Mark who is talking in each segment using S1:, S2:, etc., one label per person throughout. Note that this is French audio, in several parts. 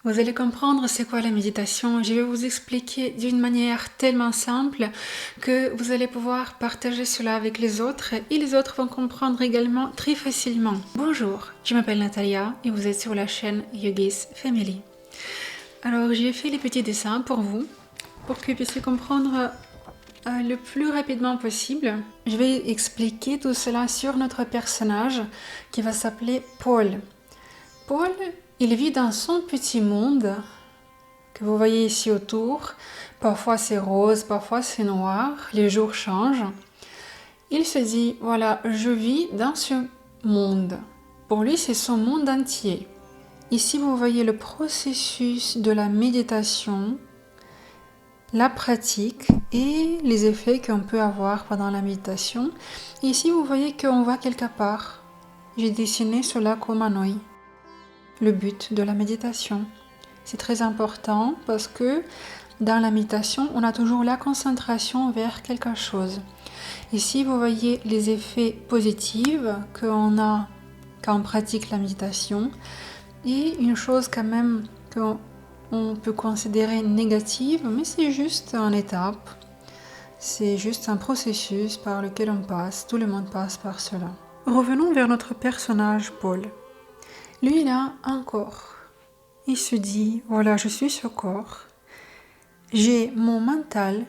S1: Vous allez comprendre c'est quoi la méditation. Je vais vous expliquer d'une manière tellement simple que vous allez pouvoir partager cela avec les autres et les autres vont comprendre également très facilement. Bonjour, je m'appelle Natalia et vous êtes sur la chaîne Yogis Family. Alors j'ai fait les petits dessins pour vous, pour que vous puissiez comprendre le plus rapidement possible. Je vais expliquer tout cela sur notre personnage qui va s'appeler Paul. Paul, il vit dans son petit monde que vous voyez ici autour. Parfois c'est rose, parfois c'est noir, les jours changent. Il se dit, voilà, je vis dans ce monde. Pour lui, c'est son monde entier. Ici, vous voyez le processus de la méditation, la pratique et les effets qu'on peut avoir pendant la méditation. Ici, vous voyez qu'on va quelque part. J'ai dessiné cela comme un œil. Le but de la méditation. C'est très important parce que dans la méditation, on a toujours la concentration vers quelque chose. Ici, vous voyez les effets positifs qu'on a quand on pratique la méditation et une chose quand même qu'on peut considérer négative, mais c'est juste une étape. C'est juste un processus par lequel on passe. Tout le monde passe par cela. Revenons vers notre personnage, Paul. Lui, il a un corps. Il se dit, voilà, je suis ce corps. J'ai mon mental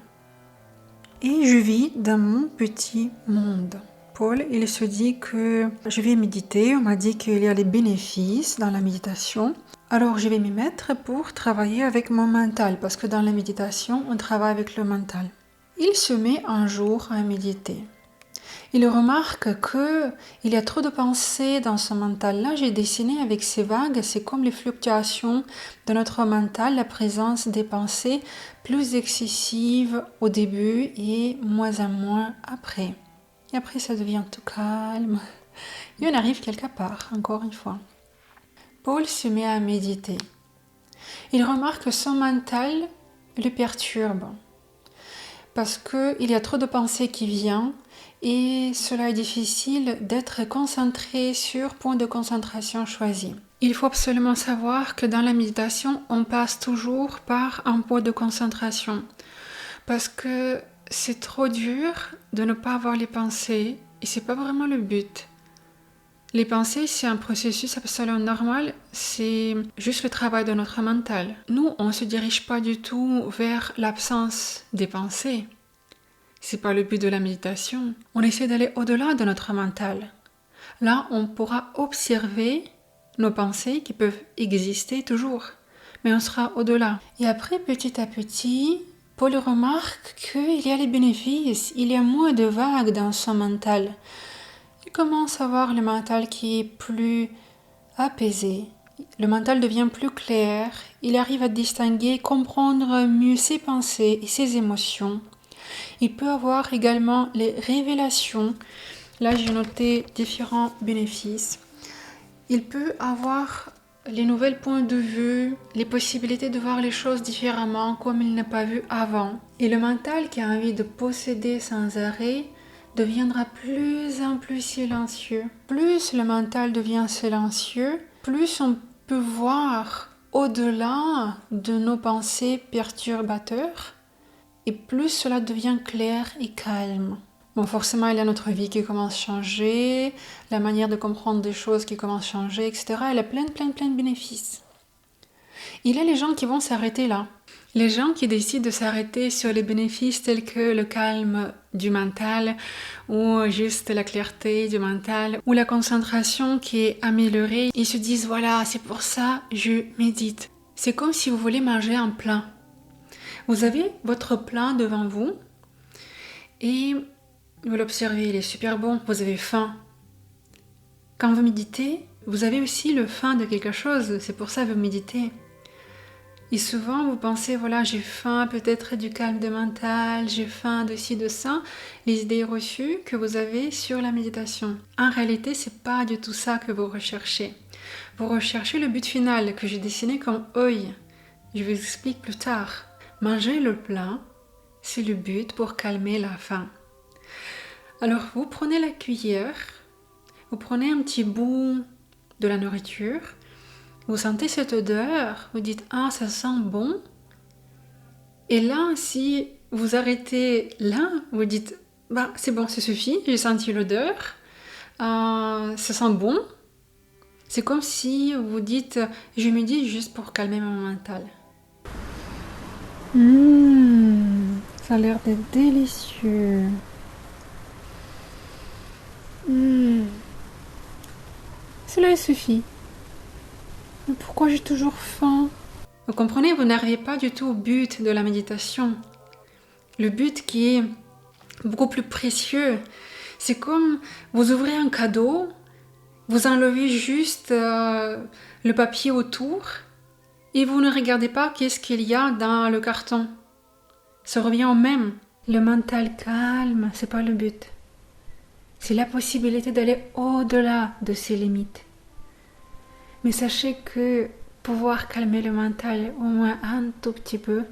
S1: et je vis dans mon petit monde. Paul, il se dit que je vais méditer. On m'a dit qu'il y a des bénéfices dans la méditation. Alors, je vais m'y mettre pour travailler avec mon mental parce que dans la méditation, on travaille avec le mental. Il se met un jour à méditer. Il remarque qu'il y a trop de pensées dans son mental. Là, j'ai dessiné avec ces vagues, c'est comme les fluctuations de notre mental, la présence des pensées plus excessives au début et moins en moins après. Et après, ça devient tout calme. Et on arrive quelque part, encore une fois. Paul se met à méditer. Il remarque que son mental le perturbe parce qu'il y a trop de pensées qui viennent et cela est difficile d'être concentré sur point de concentration choisi. Il faut absolument savoir que dans la méditation, on passe toujours par un point de concentration parce que c'est trop dur de ne pas avoir les pensées et c'est pas vraiment le but. Les pensées, c'est un processus absolument normal, c'est juste le travail de notre mental. Nous, on ne se dirige pas du tout vers l'absence des pensées. C'est pas le but de la méditation. On essaie d'aller au-delà de notre mental. Là, on pourra observer nos pensées qui peuvent exister toujours, mais on sera au-delà. Et après, petit à petit, Paul remarque qu'il y a les bénéfices, il y a moins de vagues dans son mental. Il commence à voir le mental qui est plus apaisé. Le mental devient plus clair. Il arrive à distinguer, comprendre mieux ses pensées et ses émotions. Il peut avoir également les révélations. Là, j'ai noté différents bénéfices. Il peut avoir les nouveaux points de vue, les possibilités de voir les choses différemment comme il n'a pas vu avant. Et le mental qui a envie de posséder sans arrêt deviendra plus en plus silencieux. Plus le mental devient silencieux, plus on peut voir au-delà de nos pensées perturbateur et plus cela devient clair et calme. Bon, forcément, il y a notre vie qui commence à changer, la manière de comprendre des choses qui commence à changer, etc. Elle a plein de bénéfices. Il y a les gens qui vont s'arrêter là. Les gens qui décident de s'arrêter sur les bénéfices tels que le calme du mental ou juste la clarté du mental ou la concentration qui est améliorée, ils se disent voilà, c'est pour ça que je médite. C'est comme si vous voulez manger un plat. Vous avez votre plat devant vous et vous l'observez, il est super bon, vous avez faim. Quand vous méditez, vous avez aussi le faim de quelque chose, c'est pour ça que vous méditez. Et souvent, vous pensez, voilà, j'ai faim peut-être du calme de mental, j'ai faim de ci, de ça, les idées reçues que vous avez sur la méditation. En réalité, c'est pas du tout ça que vous recherchez. Vous recherchez le but final que j'ai dessiné comme œil. Je vous explique plus tard. Manger le plat, c'est le but pour calmer la faim. Alors, vous prenez la cuillère, vous prenez un petit bout de la nourriture Vous sentez cette odeur, vous dites « Ah, ça sent bon ». Et là, si vous arrêtez là, vous dites « Bah, c'est bon, ça suffit, j'ai senti l'odeur, ça sent bon ». C'est comme si vous dites « Je me dis juste pour calmer mon mental ». Ça a l'air d'être délicieux. Cela suffit. Mais pourquoi j'ai toujours faim? Vous comprenez, vous n'arrivez pas du tout au but de la méditation. Le but qui est beaucoup plus précieux. C'est comme vous ouvrez un cadeau, vous enlevez juste le papier autour et vous ne regardez pas qu'est-ce qu'il y a dans le carton. Ça revient au même. Le mental calme, c'est pas le but. C'est la possibilité d'aller au-delà de ses limites. Mais sachez que pouvoir calmer le mental au moins un tout petit peu,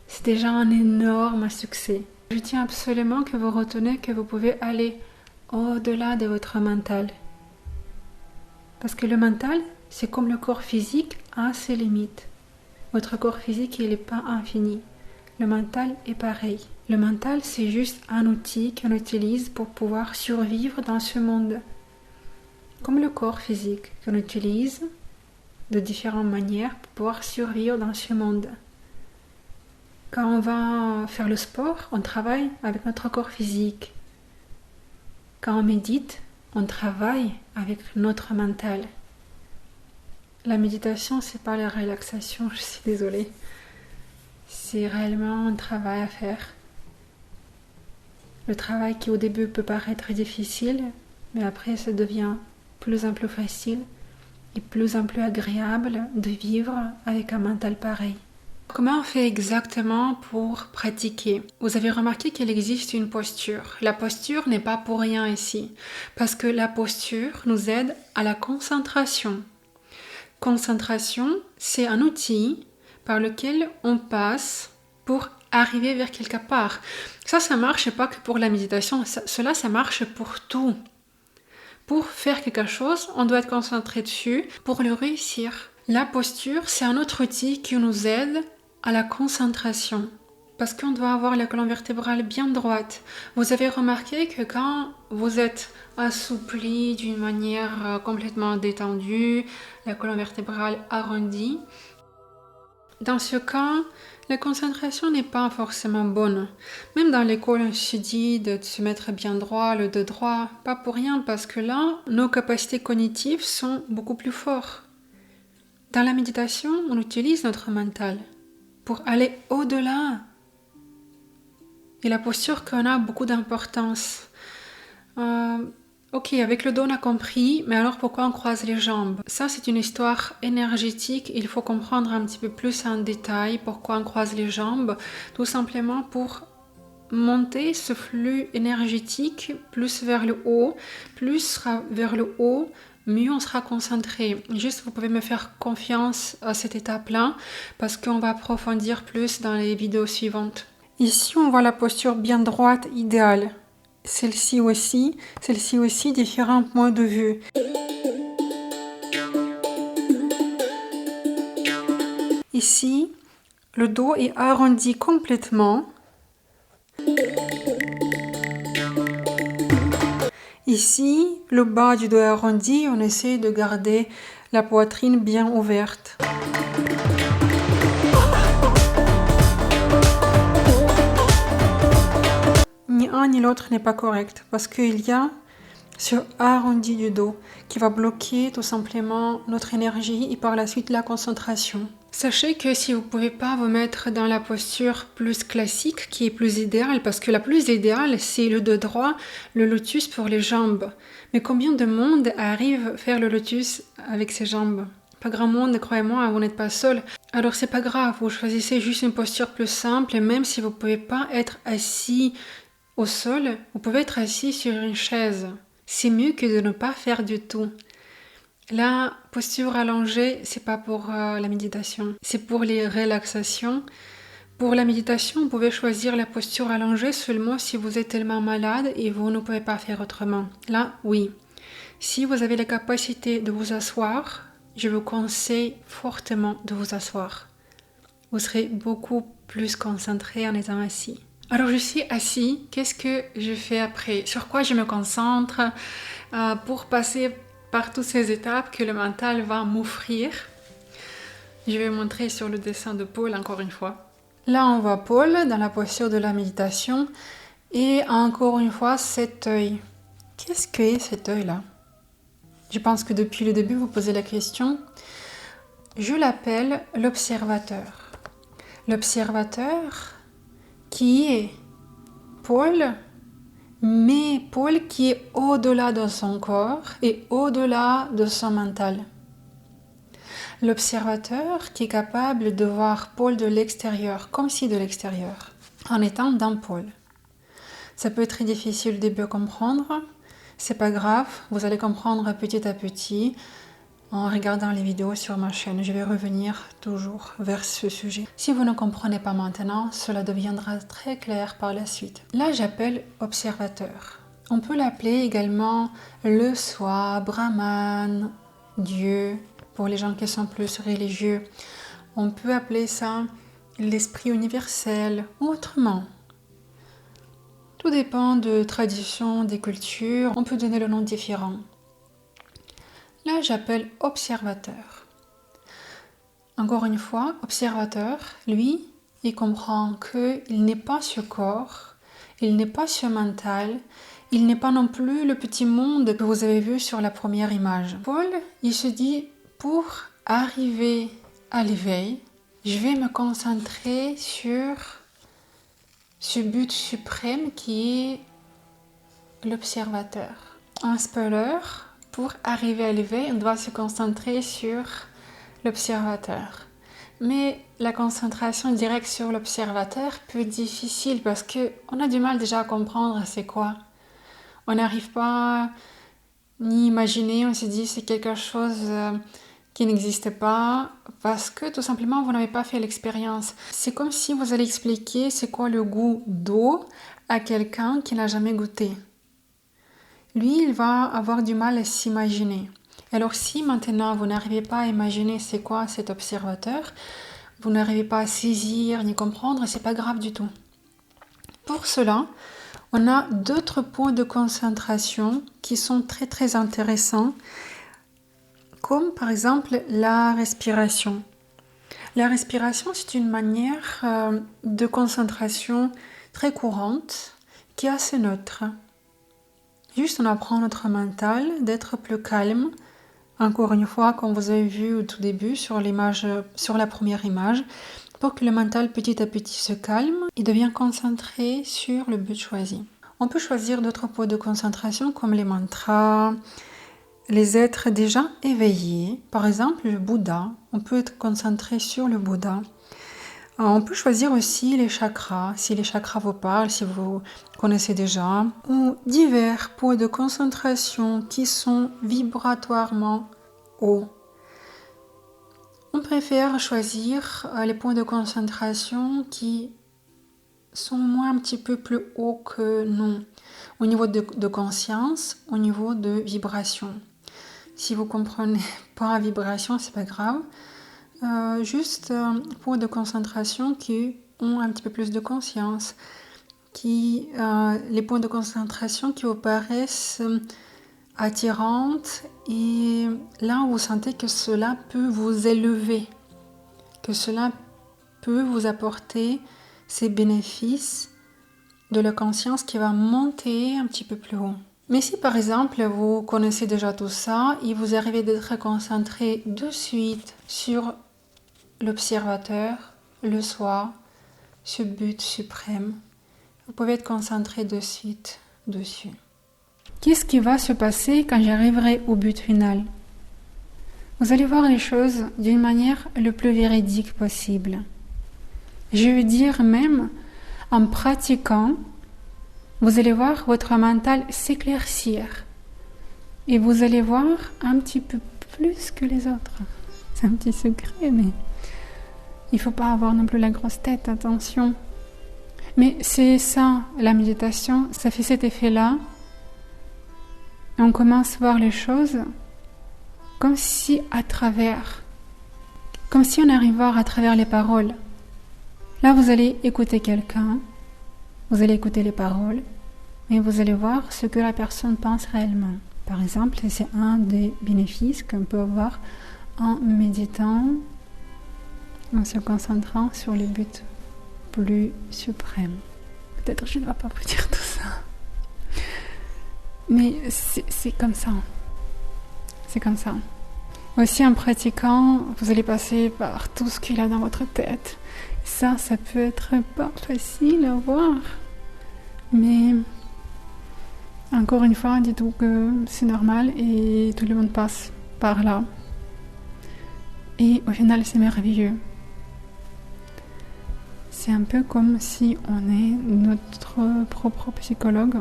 S1: c'est déjà un énorme succès. Je tiens absolument que vous retenez que vous pouvez aller au-delà de votre mental. Parce que le mental, c'est comme le corps physique a ses limites. Votre corps physique, il n'est pas infini. Le mental est pareil. Le mental, c'est juste un outil qu'on utilise pour pouvoir survivre dans ce monde. Comme le corps physique qu'on utilise de différentes manières pour pouvoir survivre dans ce monde. Quand on va faire le sport, on travaille avec notre corps physique. Quand on médite, on travaille avec notre mental. La méditation, c'est pas la relaxation, je suis désolée. C'est réellement un travail à faire. Le travail qui au début peut paraître difficile, mais après ça devient plus en plus facile et plus en plus agréable de vivre avec un mental pareil. Comment on fait exactement pour pratiquer? Vous avez remarqué qu'il existe une posture. La posture n'est pas pour rien ici, parce que la posture nous aide à la concentration. Concentration, c'est un outil par lequel on passe pour arriver vers quelque part. Ça marche pas que pour la méditation, ça marche pour tout. Pour faire quelque chose, on doit être concentré dessus pour le réussir. La posture, c'est un autre outil qui nous aide à la concentration. Parce qu'on doit avoir la colonne vertébrale bien droite. Vous avez remarqué que quand vous êtes assoupli d'une manière complètement détendue, la colonne vertébrale arrondie, dans ce cas, la concentration n'est pas forcément bonne. Même dans l'école, on se dit de se mettre bien droit, le dos droit, pas pour rien, parce que là, nos capacités cognitives sont beaucoup plus fortes. Dans la méditation, on utilise notre mental pour aller au-delà. Et la posture qu'on a beaucoup d'importance. Ok, avec le dos on a compris, mais alors pourquoi on croise les jambes? Ça c'est une histoire énergétique, il faut comprendre un petit peu plus en détail pourquoi on croise les jambes. Tout simplement pour monter ce flux énergétique plus vers le haut, plus sera vers le haut, mieux on sera concentré. Juste vous pouvez me faire confiance à cette étape-là, parce qu'on va approfondir plus dans les vidéos suivantes. Ici on voit la posture bien droite idéale. Celle-ci aussi, différents points de vue. Ici, le dos est arrondi complètement. Ici, le bas du dos est arrondi, on essaie de garder la poitrine bien ouverte. Ni un ni l'autre n'est pas correct parce qu'il y a ce arrondi du dos qui va bloquer tout simplement notre énergie et par la suite la concentration. Sachez que si vous ne pouvez pas vous mettre dans la posture plus classique qui est plus idéale, parce que la plus idéale c'est le dos droit, le lotus pour les jambes. Mais combien de monde arrive à faire le lotus avec ses jambes? Pas grand monde, croyez-moi, vous n'êtes pas seul. Alors c'est pas grave, vous choisissez juste une posture plus simple et même si vous ne pouvez pas être assis au sol, vous pouvez être assis sur une chaise. C'est mieux que de ne pas faire du tout. La posture allongée, c'est pas pour la méditation, c'est pour les relaxations. Pour la méditation, vous pouvez choisir la posture allongée seulement si vous êtes tellement malade et vous ne pouvez pas faire autrement. Là, oui. Si vous avez la capacité de vous asseoir, je vous conseille fortement de vous asseoir. Vous serez beaucoup plus concentré en étant assis. Alors je suis assis, qu'est-ce que je fais après? Sur quoi je me concentre pour passer par toutes ces étapes que le mental va m'offrir? Je vais montrer sur le dessin de Paul encore une fois. Là on voit Paul dans la posture de la méditation et encore une fois cet œil. Qu'est-ce que cet œil-là? Je pense que depuis le début vous posez la question. Je l'appelle l'observateur. L'observateur qui est Paul, mais Paul qui est au-delà de son corps et au-delà de son mental. L'observateur qui est capable de voir Paul de l'extérieur, comme si de l'extérieur, en étant dans Paul. Ça peut être très difficile au début à comprendre, c'est pas grave, vous allez comprendre petit à petit. En regardant les vidéos sur ma chaîne, je vais revenir toujours vers ce sujet. Si vous ne comprenez pas maintenant, cela deviendra très clair par la suite. Là, j'appelle observateur. On peut l'appeler également le soi, Brahman, Dieu, pour les gens qui sont plus religieux. On peut appeler ça l'esprit universel ou autrement. Tout dépend de traditions, des cultures. On peut donner le nom différent. Là, j'appelle observateur. Encore une fois, observateur, lui, il comprend qu'il n'est pas ce corps, il n'est pas ce mental, il n'est pas non plus le petit monde que vous avez vu sur la première image. Paul, il se dit, pour arriver à l'éveil, je vais me concentrer sur ce but suprême qui est l'observateur. Un spoiler, pour arriver à l'éveil, on doit se concentrer sur l'observateur. Mais la concentration directe sur l'observateur peut être difficile parce qu'on a du mal déjà à comprendre c'est quoi. On n'arrive pas ni imaginer, on se dit c'est quelque chose qui n'existe pas parce que tout simplement vous n'avez pas fait l'expérience. C'est comme si vous allez expliquer c'est quoi le goût d'eau à quelqu'un qui n'a jamais goûté. Lui, il va avoir du mal à s'imaginer. Alors si maintenant vous n'arrivez pas à imaginer c'est quoi cet observateur, vous n'arrivez pas à saisir ni comprendre, c'est pas grave du tout. Pour cela, on a d'autres points de concentration qui sont très très intéressants, comme par exemple la respiration. La respiration, c'est une manière de concentration très courante qui est assez neutre. Juste on apprend notre mental d'être plus calme. Encore une fois, comme vous avez vu au tout début sur la première image, pour que le mental petit à petit se calme et devient concentré sur le but choisi. On peut choisir d'autres points de concentration comme les mantras, les êtres déjà éveillés. Par exemple, le Bouddha, on peut être concentré sur le Bouddha. On peut choisir aussi les chakras, si les chakras vous parlent, si vous connaissez déjà, ou divers points de concentration qui sont vibratoirement hauts. On préfère choisir les points de concentration qui sont moins un petit peu plus hauts que nous, au niveau de conscience, au niveau de vibration. Si vous comprenez pas la vibration, c'est pas grave. Juste points de concentration qui ont un petit peu plus de conscience, les points de concentration qui vous paraissent attirantes et là où vous sentez que cela peut vous élever, que cela peut vous apporter ces bénéfices de la conscience qui va monter un petit peu plus haut. Mais si par exemple vous connaissez déjà tout ça et vous arrivez d'être concentré de suite sur l'observateur, le soi, ce but suprême, vous pouvez être concentré de suite dessus. Qu'est-ce qui va se passer quand j'arriverai au but final? Vous allez voir les choses d'une manière le plus véridique possible. Je veux dire même, en pratiquant, vous allez voir votre mental s'éclaircir et vous allez voir un petit peu plus que les autres. C'est un petit secret, mais il ne faut pas avoir non plus la grosse tête, attention. Mais c'est ça, la méditation, ça fait cet effet-là. On commence à voir les choses comme si on arrive à voir à travers les paroles. Là, vous allez écouter quelqu'un, vous allez écouter les paroles, mais vous allez voir ce que la personne pense réellement. Par exemple, c'est un des bénéfices qu'on peut avoir en méditant, en se concentrant sur le but plus suprême. Peut-être je ne vais pas vous dire tout ça. Mais c'est comme ça. C'est comme ça. Aussi, en pratiquant, vous allez passer par tout ce qu'il y a dans votre tête. Ça peut être pas facile à voir. Mais encore une fois, dites-vous que c'est normal et tout le monde passe par là. Et au final, c'est merveilleux. C'est un peu comme si on est notre propre psychologue.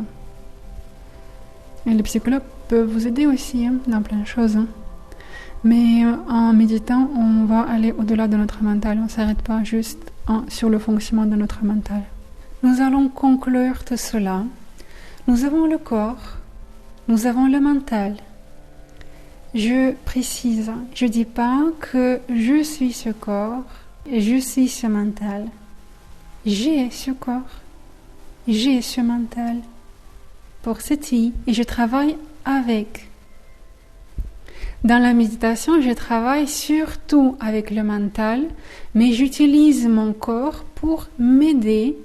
S1: Et les psychologues peuvent vous aider aussi dans plein de choses. Mais en méditant, on va aller au-delà de notre mental. On ne s'arrête pas juste sur le fonctionnement de notre mental. Nous allons conclure tout cela. Nous avons le corps, nous avons le mental. Je précise, je ne dis pas que je suis ce corps et je suis ce mental. J'ai ce corps, j'ai ce mental pour cette vie et je travaille avec. Dans la méditation, je travaille surtout avec le mental, mais j'utilise mon corps pour m'aider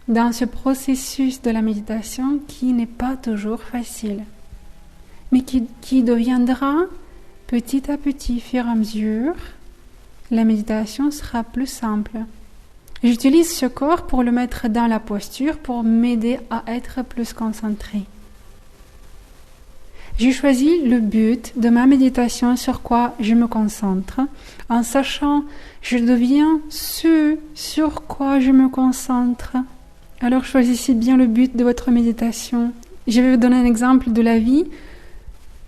S1: dans ce processus de la méditation qui n'est pas toujours facile, mais qui deviendra petit à petit, fur et à mesure, la méditation sera plus simple. J'utilise ce corps pour le mettre dans la posture, pour m'aider à être plus concentré. J'ai choisi le but de ma méditation sur quoi je me concentre. En sachant, je deviens ce sur quoi je me concentre. Alors choisissez bien le but de votre méditation. Je vais vous donner un exemple de la vie.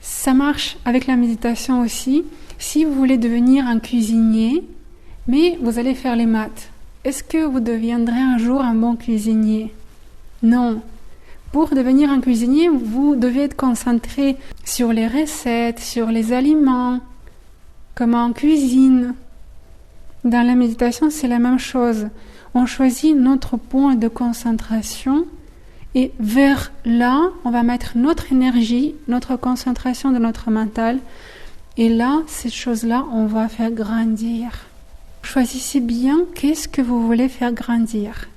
S1: Ça marche avec la méditation aussi. Si vous voulez devenir un cuisinier, mais vous allez faire les maths, est-ce que vous deviendrez un jour un bon cuisinier? Non. Pour devenir un cuisinier, vous devez être concentré sur les recettes, sur les aliments, comment on cuisine. Dans la méditation, c'est la même chose. On choisit notre point de concentration et vers là, on va mettre notre énergie, notre concentration de notre mental. Et là, cette chose-là, on va faire grandir. Choisissez bien qu'est-ce que vous voulez faire grandir.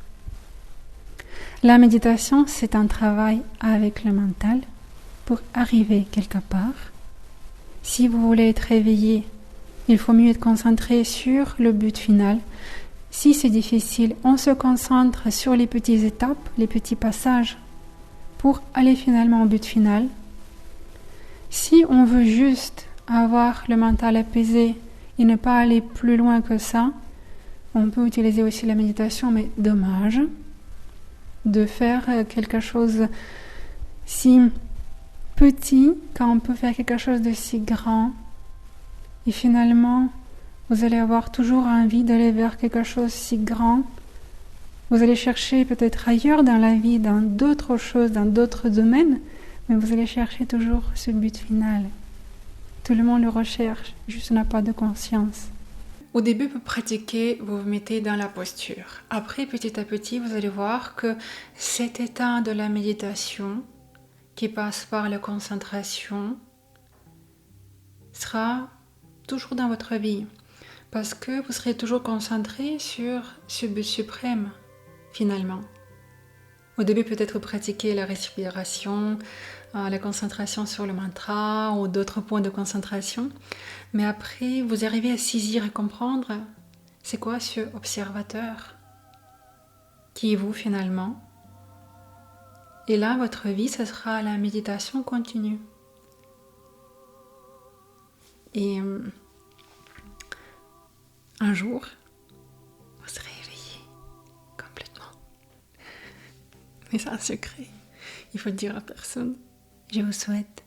S1: La méditation, c'est un travail avec le mental pour arriver quelque part. Si vous voulez être éveillé, il faut mieux être concentré sur le but final. Si c'est difficile, on se concentre sur les petites étapes, les petits passages pour aller finalement au but final. Si on veut juste avoir le mental apaisé et ne pas aller plus loin que ça, on peut utiliser aussi la méditation, mais dommage de faire quelque chose si petit quand on peut faire quelque chose de si grand. Et finalement, vous allez avoir toujours envie d'aller vers quelque chose si grand. Vous allez chercher peut-être ailleurs dans la vie, dans d'autres choses, dans d'autres domaines, mais vous allez chercher toujours ce but final. Tout le monde le recherche, juste n'a pas de conscience. Au début, pour pratiquer, vous vous mettez dans la posture. Après, petit à petit, vous allez voir que cet état de la méditation, qui passe par la concentration, sera toujours dans votre vie. Parce que vous serez toujours concentré sur ce but suprême, finalement. Au début, peut-être vous pratiquez la respiration, la concentration sur le mantra ou d'autres points de concentration. Mais après, vous arrivez à saisir et comprendre c'est quoi ce observateur qui est vous finalement. Et là, votre vie, ce sera la méditation continue. Et un jour, vous serez éveillé complètement. Mais c'est un secret. Il faut le dire à personne. Je vous souhaite